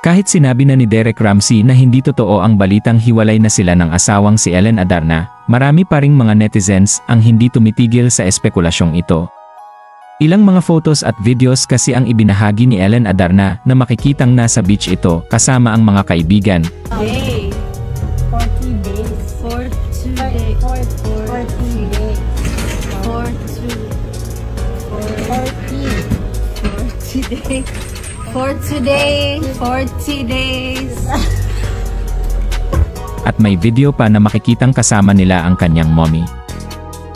Kahit sinabi na ni Derek Ramsey na hindi totoo ang balitang hiwalay na sila ng asawang si Ellen Adarna, marami pa ring mga netizens ang hindi tumitigil sa espekulasyong ito. Ilang mga photos at videos kasi ang ibinahagi ni Ellen Adarna na makikitang nasa beach ito kasama ang mga kaibigan. Day. 40 days. 40 days. 40 days. 40 days. For today, 40 days. At may video pa na makikitang kasama nila ang kanyang mommy.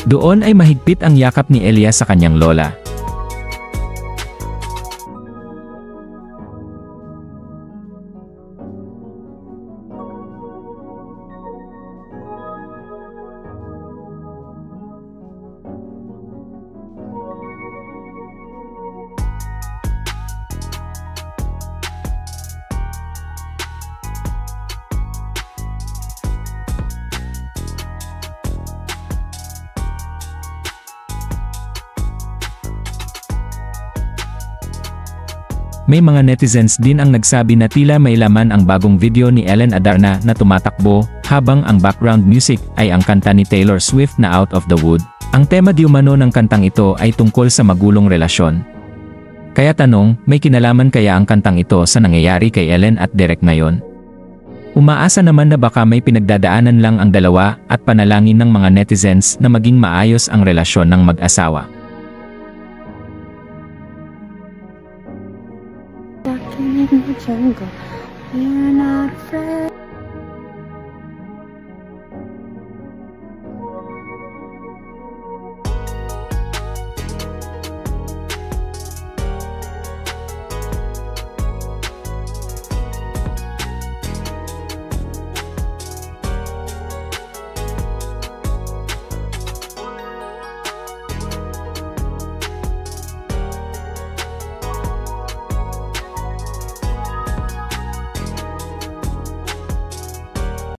Doon ay mahigpit ang yakap ni Elia sa kanyang lola. May mga netizens din ang nagsabi na tila may laman ang bagong video ni Ellen Adarna na tumatakbo, habang ang background music ay ang kanta ni Taylor Swift na Out of the Wood. Ang tema di umano ng kantang ito ay tungkol sa magulong relasyon. Kaya tanong, may kinalaman kaya ang kantang ito sa nangyayari kay Ellen at Derek ngayon? Umaasa naman na baka may pinagdadaanan lang ang dalawa at panalangin ng mga netizens na maging maayos ang relasyon ng mag-asawa. Walking in the jungle, we're not afraid.